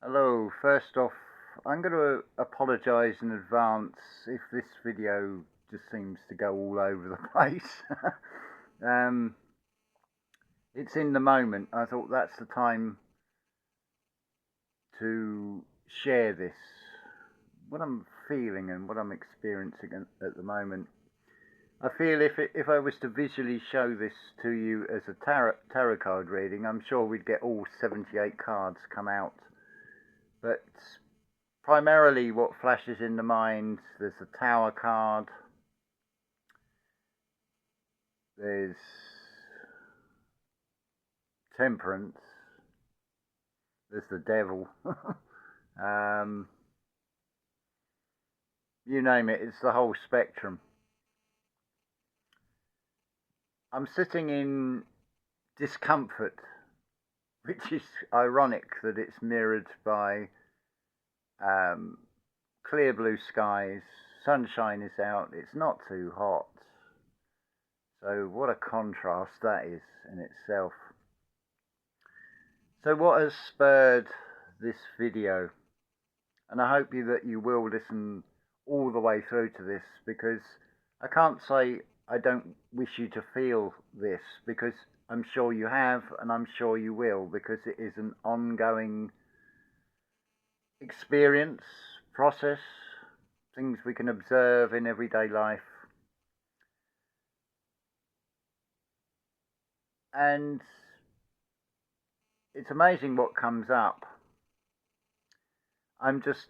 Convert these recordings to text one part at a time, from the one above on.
Hello, first off, I'm going to apologise in advance if this video just seems to go all over the place. um, it's in the moment. I thought that's the time to share this, what I'm feeling and what I'm experiencing at the moment. I feel if I was to visually show this to you as a tarot card reading, I'm sure we'd get all 78 cards come out. But primarily what flashes in the mind, there's the Tower card, there's Temperance, there's the Devil. um, you name it, it's the whole spectrum. I'm sitting in discomfort, which is ironic that it's mirrored by clear blue skies, sunshine is out, it's not too hot. So what a contrast that is in itself. So what has spurred this video? And I hope that you will listen all the way through to this, because I can't say I don't wish you to feel this, because I'm sure you have, and I'm sure you will, because it is an ongoing experience, process, things we can observe in everyday life. And it's amazing what comes up. I'm just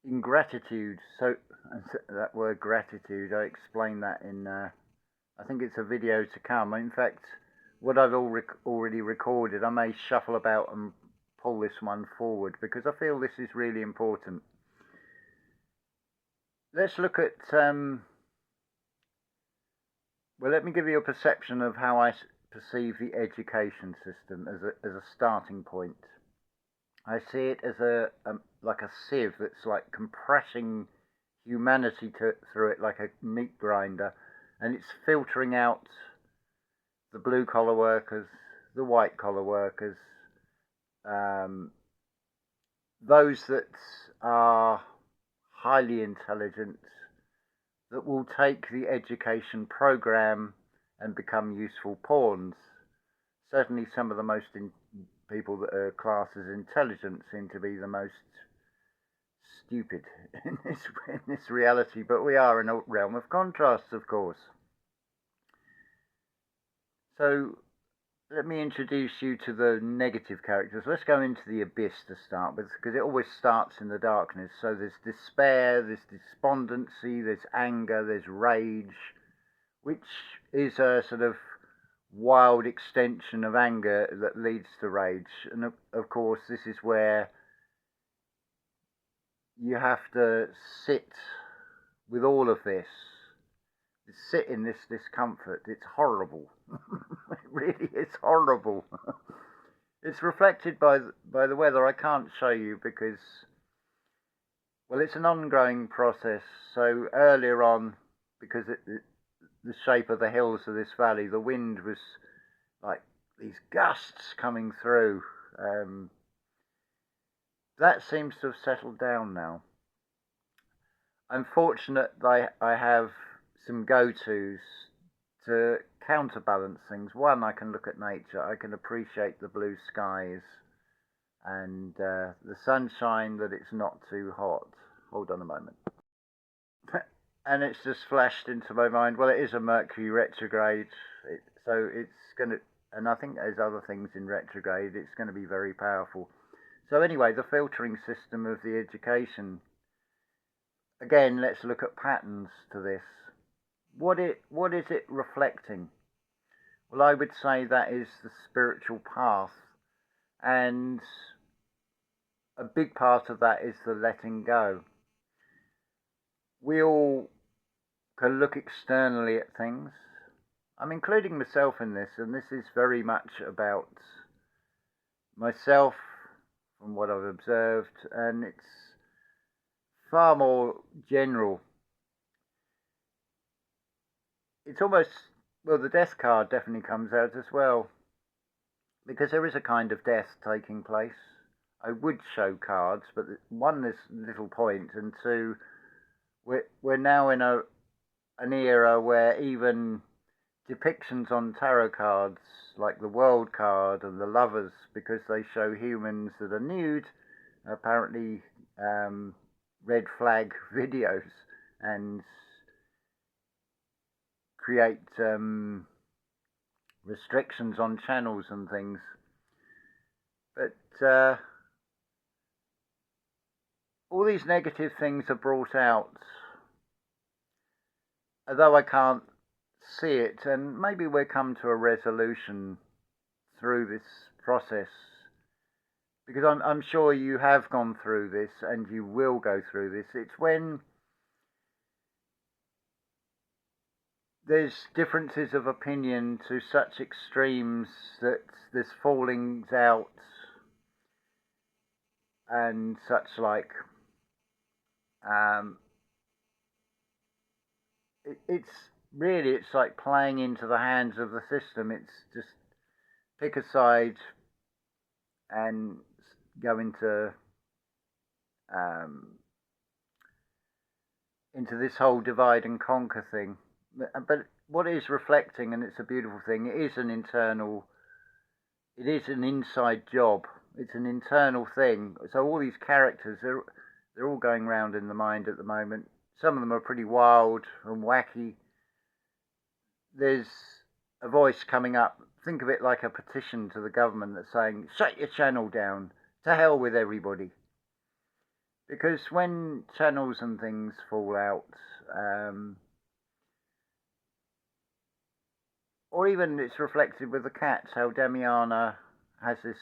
in gratitude. So that word gratitude, I explained that in, I think it's a video to come. In fact, what I've already recorded, I may shuffle about and pull this one forward, because I feel this is really important. Let's look at, well, let me give you a perception of how I perceive the education system as a starting point. I see it as like a sieve that's like compressing humanity through it like a meat grinder, and it's filtering out the blue collar workers, the white collar workers, those that are highly intelligent, that will take the education program and become useful pawns. Certainly some of the most people that are classed as intelligent seem to be the most stupid in this reality, but we are in a realm of contrasts, of course. So let me introduce you to the negative characters. Let's go into the abyss to start with, because it always starts in the darkness. So there's despair, there's despondency, there's anger, there's rage, which is a sort of wild extension of anger that leads to rage. And of course, this is where you have to sit with all of this, sit in this discomfort. It's horrible. It really is horrible. It's reflected by the weather. I can't show you because, well, it's an ongoing process. So earlier on, because the shape of the hills of this valley, the wind was like these gusts coming through. That seems to have settled down now. I'm fortunate that I have some go-tos to counterbalance things. One, I can look at nature. I can appreciate the blue skies and the sunshine, that it's not too hot. Hold on a moment. And it's just flashed into my mind, well, it is a Mercury retrograde, so it's going to, and I think there's other things in retrograde, it's going to be very powerful. So anyway, the filtering system of the education. Again, let's look at patterns to this. What is it reflecting? Well, I would say that is the spiritual path, and a big part of that is the letting go. We all can look externally at things. I'm including myself in this, and this is very much about myself from what I've observed, and it's far more general. It's almost, well, the death card definitely comes out as well, because there is a kind of death taking place. I would show cards, but one, there's little point, and two, we're now in an era where even depictions on tarot cards, like the World card and the Lovers, because they show humans that are nude, apparently red flag videos, and create restrictions on channels and things. But all these negative things are brought out, although I can't see it, and maybe we'll come to a resolution through this process, because I'm sure you have gone through this and you will go through this. It's when there's differences of opinion to such extremes that there's fallings out and such like. It's like playing into the hands of the system. It's just pick a side and go into this whole divide and conquer thing. But what is reflecting, and it's a beautiful thing, it is an inside job. It's an internal thing. So all these characters, they're all going round in the mind at the moment. Some of them are pretty wild and wacky. There's a voice coming up. Think of it like a petition to the government that's saying, shut your channel down. To hell with everybody. Because when channels and things fall out, or even it's reflected with the cats, how Damiana has this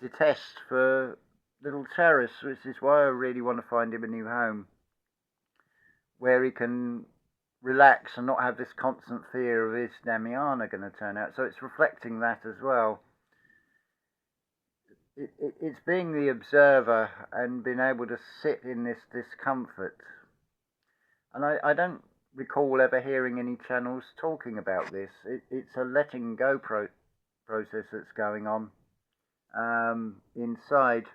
detest for little Terrace, which is why I really want to find him a new home, where he can relax and not have this constant fear of is Damiana going to turn out. So it's reflecting that as well. It's being the observer and being able to sit in this discomfort. And I don't recall ever hearing any channels talking about this. It's a letting go process that's going on inside.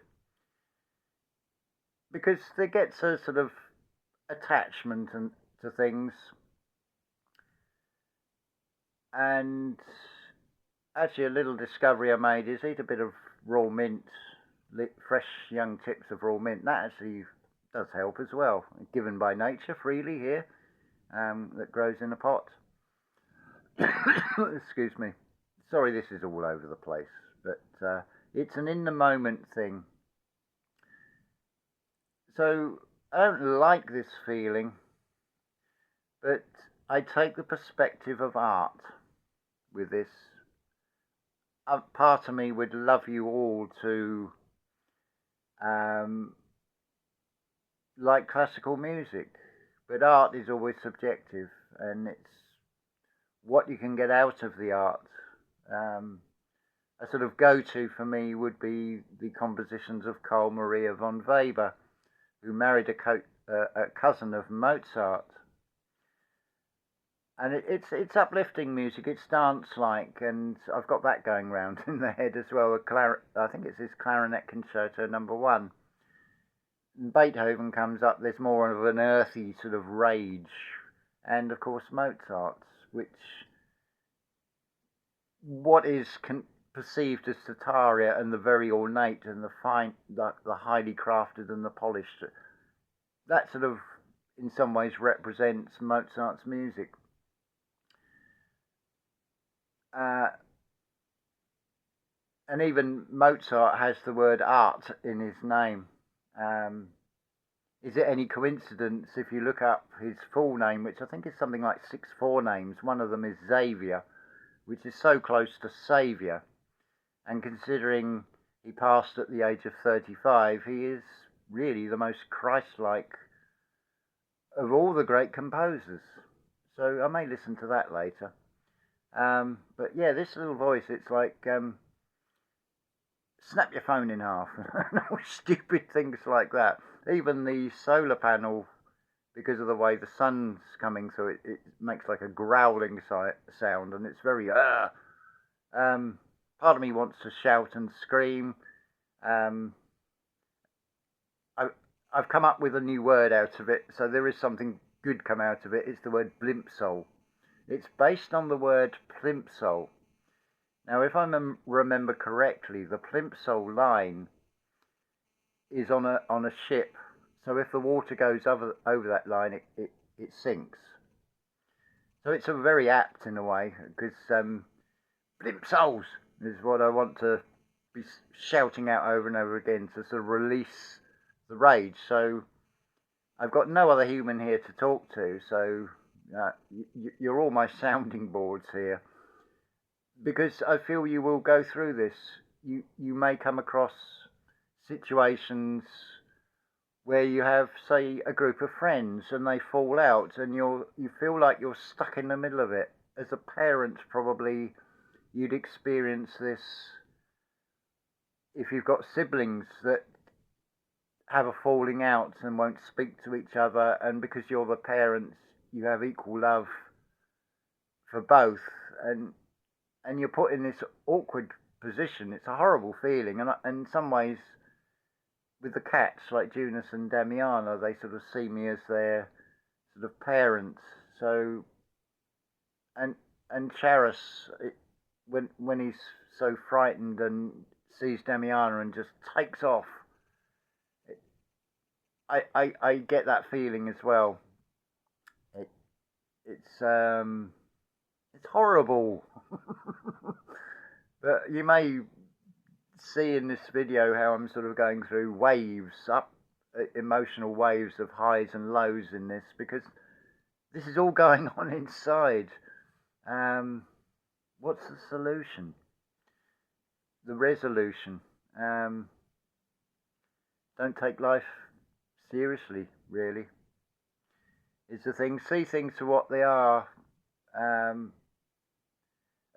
Because there gets a sort of attachment to things. And actually a little discovery I made is eat a bit of raw mint, fresh young tips of raw mint. That actually does help as well, given by nature freely here, that grows in a pot. Excuse me. Sorry, this is all over the place, but it's an in the moment thing. So I don't like this feeling, but I take the perspective of art with this. Part of me would love you all to like classical music, but art is always subjective, and it's what you can get out of the art. A sort of go-to for me would be the compositions of Carl Maria von Weber, who married a cousin of Mozart. And it's uplifting music. It's dance-like, and I've got that going round in the head as well. I think it's his Clarinet Concerto No. 1. And Beethoven comes up. There's more of an earthy sort of rage, and of course Mozart's, which what is perceived as Tataria and the very ornate and the fine, the highly crafted and the polished. That sort of, in some ways, represents Mozart's music. And even Mozart has the word art in his name. Is it any coincidence if you look up his full name, which I think is something like 6 forenames, one of them is Xavier, which is so close to Saviour. And considering he passed at the age of 35, he is really the most Christ-like of all the great composers. So I may listen to that later. But yeah, this little voice, it's like snap your phone in half. Stupid things like that. Even the solar panel, because of the way the sun's coming through, it makes like a growling sound, and it's very part of me wants to shout and scream, Um, I, I've come up with a new word out of it, so there is something good come out of it. It's the word plimsoll. It's based on the word plimsoll. Now, if I remember correctly, the plimsoll line is on a ship. So if the water goes over that line, it sinks. So it's a very apt in a way, because plimsolls is what I want to be shouting out over and over again to sort of release the rage. So I've got no other human here to talk to, so you're all my sounding boards here, because I feel you will go through this. You may come across situations where you have, say, a group of friends and they fall out, and you feel like you're stuck in the middle of it. As a parent, probably you'd experience this if you've got siblings that have a falling out and won't speak to each other, and because you're the parents, you have equal love for both, and you're put in this awkward position. It's a horrible feeling, and in some ways, with the cats like Junus and Damiana, they sort of see me as their sort of parents. So, and Charis, when he's so frightened and sees Damiana and just takes off, I get that feeling as well. It's horrible. But you may see in this video how I'm sort of going through waves, emotional waves of highs and lows in this, because this is all going on inside. What's the solution? The resolution? Don't take life seriously, really. Is the thing. See things for what they are,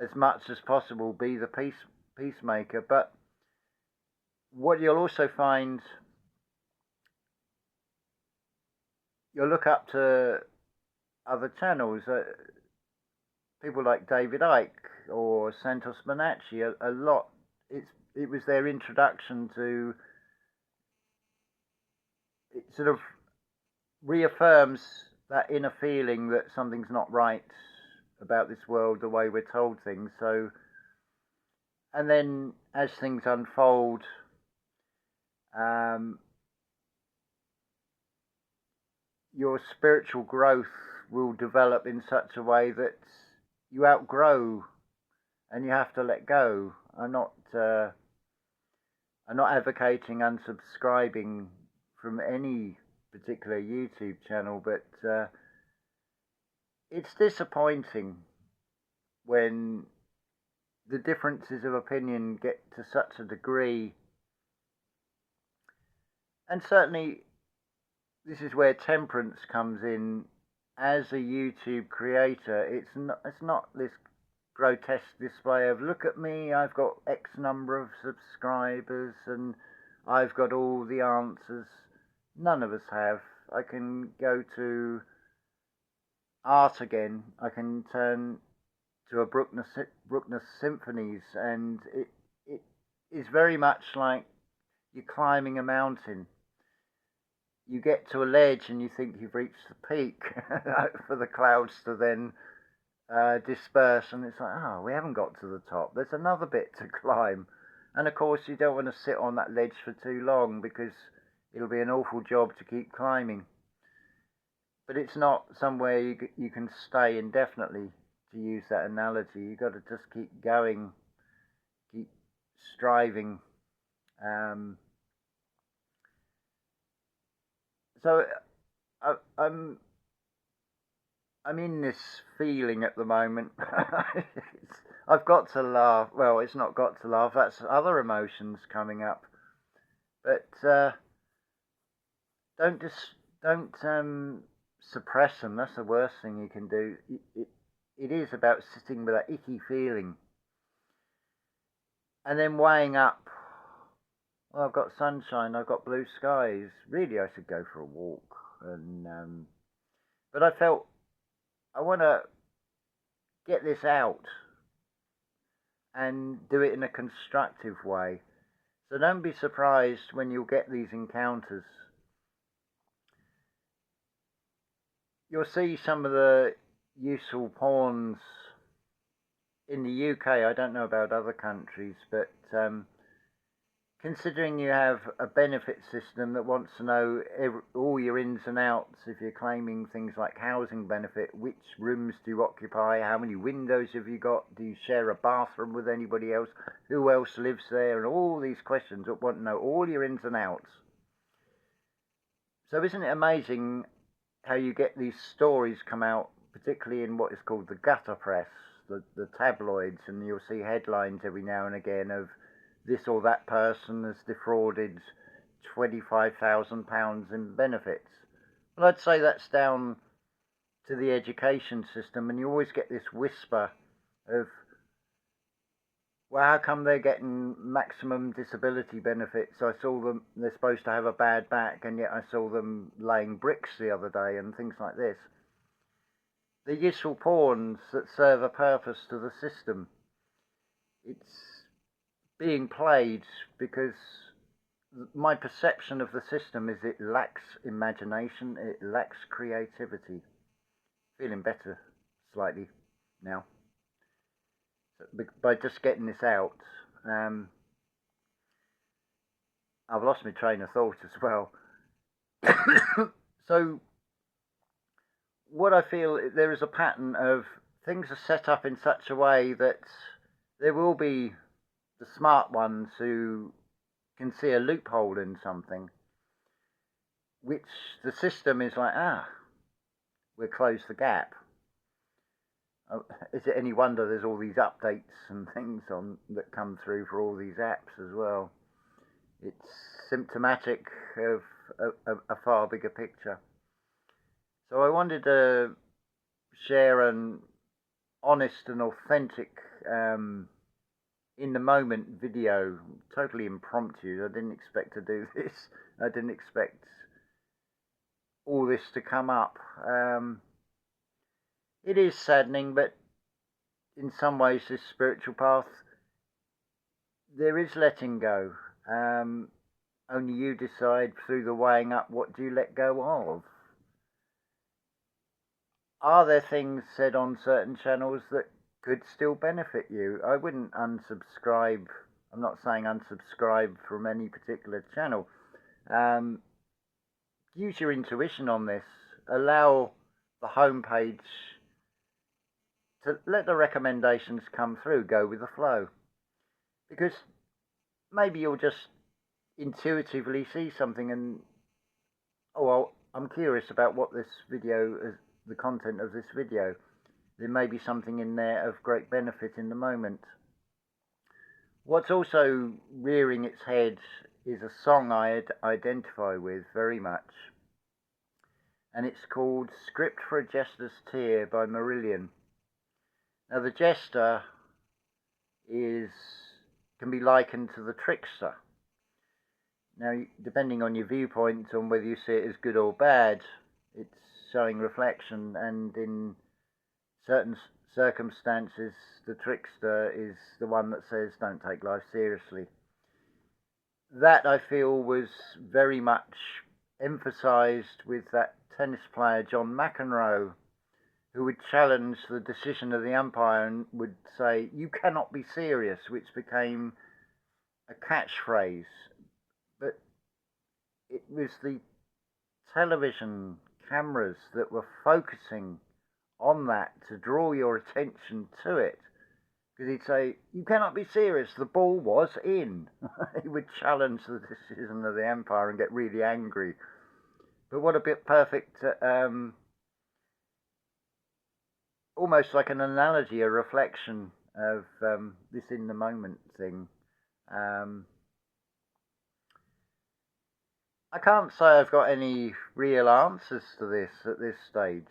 as much as possible. Be the peacemaker. But what you'll also find, you'll look up to other channels, people like David Icke or Santos Bonacci, a lot. It was their introduction to. It sort of reaffirms that inner feeling that something's not right about this world, the way we're told things. So, and then as things unfold, your spiritual growth will develop in such a way that you outgrow and you have to let go. I'm not advocating unsubscribing from any particular YouTube channel, but it's disappointing when the differences of opinion get to such a degree. And certainly this is where temperance comes in. As a YouTube creator, it's not this grotesque display of, look at me, I've got X number of subscribers and I've got all the answers. None of us have. I can go to art again. I can turn to a Bruckner symphonies, and it is very much like you're climbing a mountain. You get to a ledge and you think you've reached the peak for the clouds to then disperse, and it's like, oh, we haven't got to the top. There's another bit to climb. And of course, you don't want to sit on that ledge for too long, because it'll be an awful job to keep climbing. But it's not somewhere you can stay indefinitely, to use that analogy. You've got to just keep going, keep striving. So I'm in this feeling at the moment. I've got to laugh. Well, it's not got to laugh. That's other emotions coming up. But don't suppress them. That's the worst thing you can do. It is about sitting with that icky feeling, and then weighing up. Well, I've got sunshine. I've got blue skies. Really, I should go for a walk. And but I felt I want to get this out and do it in a constructive way. So don't be surprised when you'll get these encounters. You'll see some of the useful pawns in the UK. I don't know about other countries, but considering you have a benefit system that wants to know all your ins and outs, if you're claiming things like housing benefit, which rooms do you occupy, how many windows have you got, do you share a bathroom with anybody else, who else lives there, and all these questions that want to know all your ins and outs. So isn't it amazing how you get these stories come out, particularly in what is called the gutter press, the tabloids, and you'll see headlines every now and again of this or that person has defrauded £25,000 in benefits. Well, I'd say that's down to the education system, and you always get this whisper of, well, how come they're getting maximum disability benefits? I saw them, they're supposed to have a bad back, and yet I saw them laying bricks the other day, and things like this. They're useful pawns that serve a purpose to the system. It's being played because my perception of the system is it lacks imagination, it lacks creativity. Feeling better slightly now by just getting this out. I've lost my train of thought as well. So what I feel, there is a pattern of things are set up in such a way that there will be the smart ones who can see a loophole in something, which the system is like, we'll close the gap. Is it any wonder there's all these updates and things on that come through for all these apps as well? It's symptomatic of a far bigger picture. So I wanted to share an honest and authentic, in the moment video, totally impromptu. I didn't expect to do this. I didn't expect all this to come up. It is saddening, but in some ways this spiritual path, there is letting go. Only you decide through the weighing up, what do you let go of? Are there things said on certain channels that could still benefit you? I wouldn't unsubscribe. I'm not saying unsubscribe from any particular channel. Use your intuition on this. Allow the homepage to let the recommendations come through. Go with the flow. Because maybe you'll just intuitively see something and, oh, well, I'm curious about what this video is, the content of this video. There may be something in there of great benefit in the moment. What's also rearing its head is a song I identify with very much, and it's called Script for a Jester's Tear by Marillion. Now the jester can be likened to the trickster. Now, depending on your viewpoint, on whether you see it as good or bad, it's showing reflection, and in certain circumstances, the trickster is the one that says, don't take life seriously. That, I feel, was very much emphasised with that tennis player, John McEnroe, who would challenge the decision of the umpire and would say, you cannot be serious, which became a catchphrase. But it was the television cameras that were focusing on that to draw your attention to it. Because he'd say, you cannot be serious, the ball was in. He would challenge the decision of the umpire and get really angry. But what a bit perfect, almost like an analogy, a reflection of this in the moment thing. I can't say I've got any real answers to this at this stage.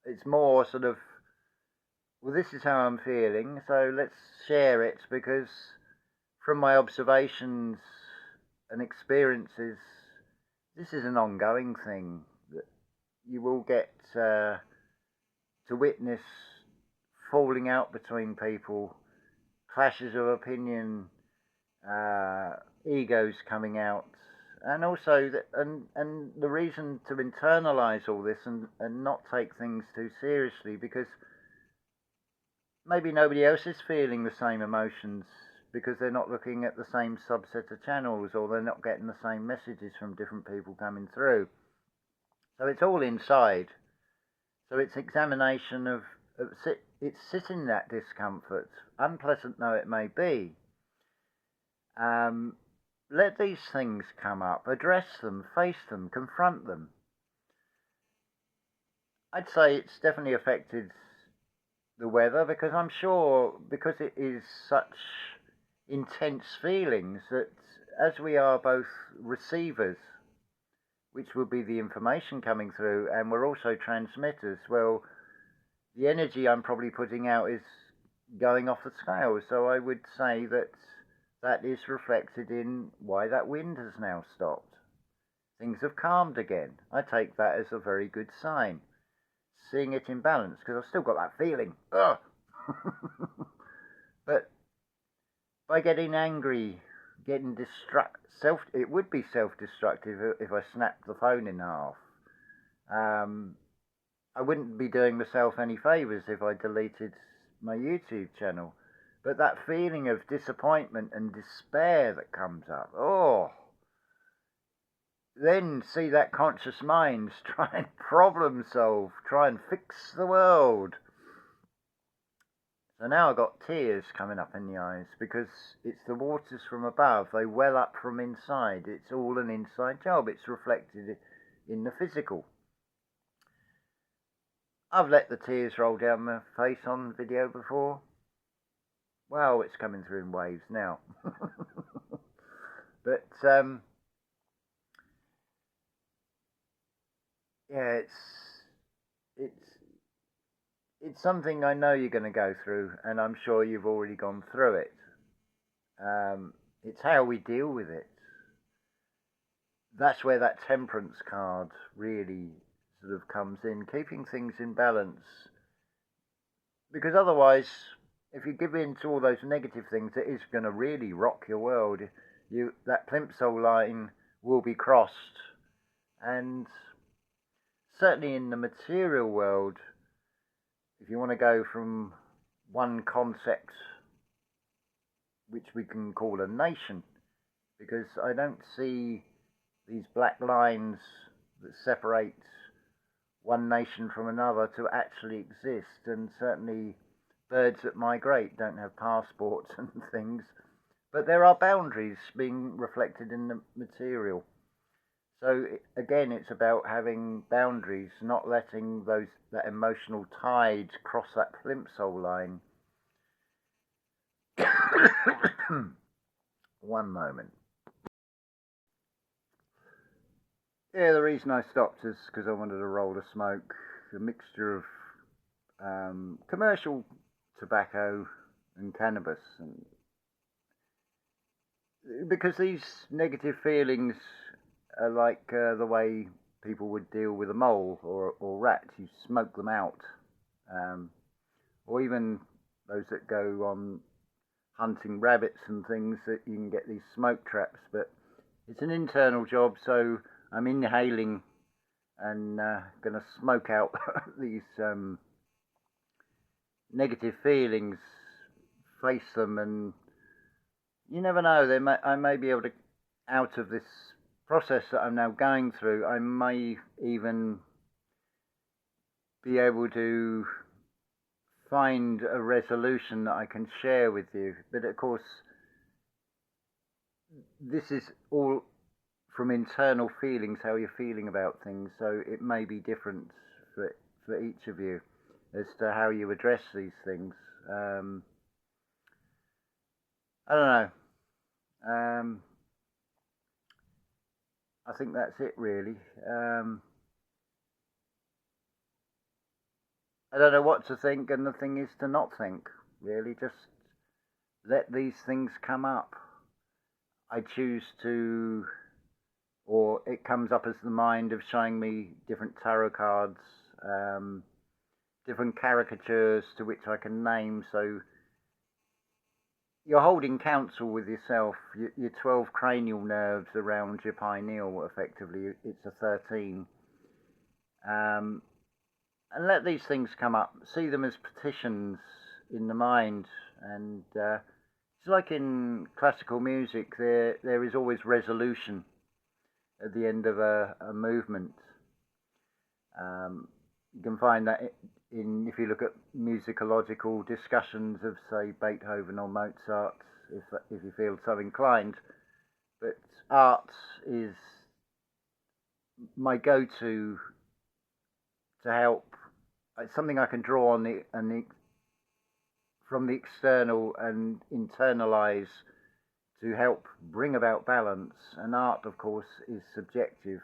It's more sort of, well, this is how I'm feeling, so let's share it, because from my observations and experiences, this is an ongoing thing that you will get to witness falling out between people, clashes of opinion, egos coming out, and also and the reason to internalize all this and not take things too seriously, because maybe nobody else is feeling the same emotions because they're not looking at the same subset of channels, or they're not getting the same messages from different people coming through. So it's all inside. So it's examination of it's sitting that discomfort, unpleasant though it may be. Let these things come up, address them, face them, confront them. I'd say it's definitely affected the weather, because I'm sure, because it is such intense feelings, that as we are both receivers, which will be the information coming through, and we're also transmitters, well, the energy I'm probably putting out is going off the scale. So I would say that that is reflected in why that wind has now stopped. Things have calmed again. I take that as a very good sign. Seeing it in balance, because I've still got that feeling. Ugh! But by getting angry, getting it would be self-destructive if I snapped the phone in half. I wouldn't be doing myself any favours if I deleted my YouTube channel. But that feeling of disappointment and despair that comes up, oh, then see that conscious mind try and problem solve, try and fix the world. So now I've got tears coming up in the eyes, because it's the waters from above. They well up from inside. It's all an inside job. It's reflected in the physical. I've let the tears roll down my face on video before. Well, it's coming through in waves now. But yeah, it's something I know you're going to go through, and I'm sure you've already gone through it. It's how we deal with it. That's where that temperance card really sort of comes in, keeping things in balance. Because otherwise, if you give in to all those negative things, it is going to really rock your world. That plimsoll line will be crossed. And certainly in the material world, if you want to go from one concept, which we can call a nation, because I don't see these black lines that separate one nation from another to actually exist. And certainly birds that migrate don't have passports and things, but there are boundaries being reflected in the material. So again, it's about having boundaries, not letting that emotional tide cross that plimsoll line. One moment. Yeah, the reason I stopped is because I wanted to roll a smoke, a mixture of commercial tobacco and cannabis, and because these negative feelings are like the way people would deal with a mole or rat. You smoke them out, or even those that go on hunting rabbits and things, that you can get these smoke traps. But it's an internal job, so I'm inhaling and going to smoke out these negative feelings, face them, and you never know, I may be able to, out of this process that I'm now going through, I may even be able to find a resolution that I can share with you. But of course, this is all from internal feelings, how you're feeling about things, so it may be different for each of you as to how you address these things. I don't know. I think that's it, really. I don't know what to think, and the thing is to not think, really. Just let these things come up. I choose to, or it comes up as the mind of showing me different tarot cards, different caricatures to which I can name. So you're holding counsel with yourself. Your 12 cranial nerves around your pineal, effectively, it's a 13. Um, and let these things come up. See them as petitions in the mind. And it's like in classical music, there is always resolution at the end of a movement. You can find that if you look at musicological discussions of, say, Beethoven or Mozart, if you feel so inclined. But art is my go-to to help. It's something I can draw on from the external and internalize to help bring about balance. And art, of course, is subjective.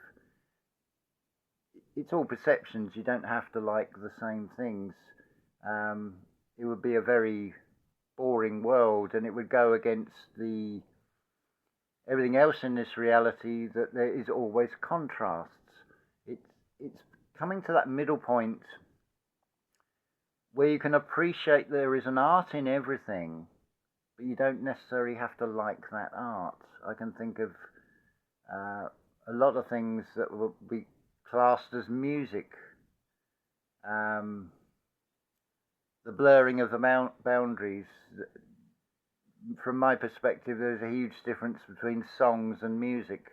It's all perceptions. You don't have to like the same things. It would be a very boring world, and it would go against everything else in this reality, that there is always contrasts. It's coming to that middle point where you can appreciate there is an art in everything, but you don't necessarily have to like that art. I can think of a lot of things that will be classed as music. The blurring of the boundaries. From my perspective, there's a huge difference between songs and music,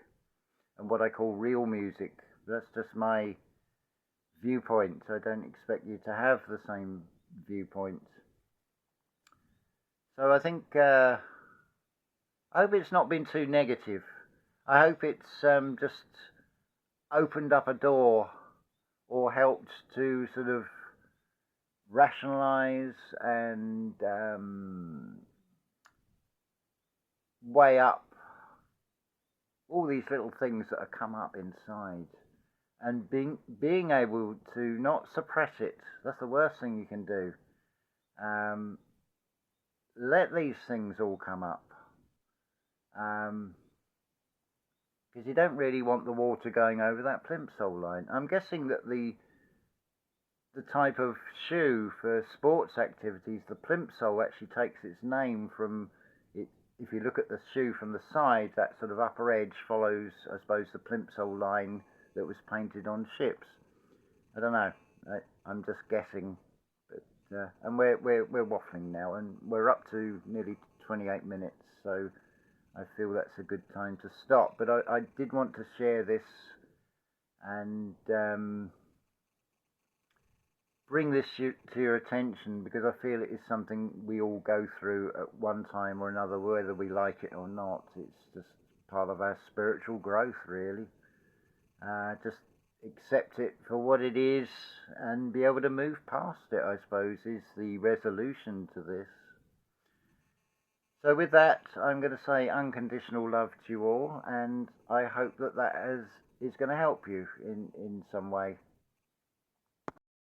and what I call real music. That's just my viewpoint. I don't expect you to have the same viewpoint. So I think I hope it's not been too negative. I hope it's just opened up a door or helped to sort of rationalize and weigh up all these little things that have come up inside, and being able to not suppress it. That's the worst thing you can do. Let these things all come up, because you don't really want the water going over that plimsoll line. I'm guessing that the type of shoe for sports activities, the plimsoll, actually takes its name from it. If you look at the shoe from the side, that sort of upper edge follows, I suppose, the plimsoll line that was painted on ships. I don't know. I'm just guessing. But and we're waffling now, and we're up to nearly 28 minutes, so I feel that's a good time to stop. But I did want to share this and bring this to your attention, because I feel it is something we all go through at one time or another, whether we like it or not. It's just part of our spiritual growth, really. Just accept it for what it is and be able to move past it, I suppose, is the resolution to this. So with that, I'm going to say unconditional love to you all, and I hope that is going to help you in some way.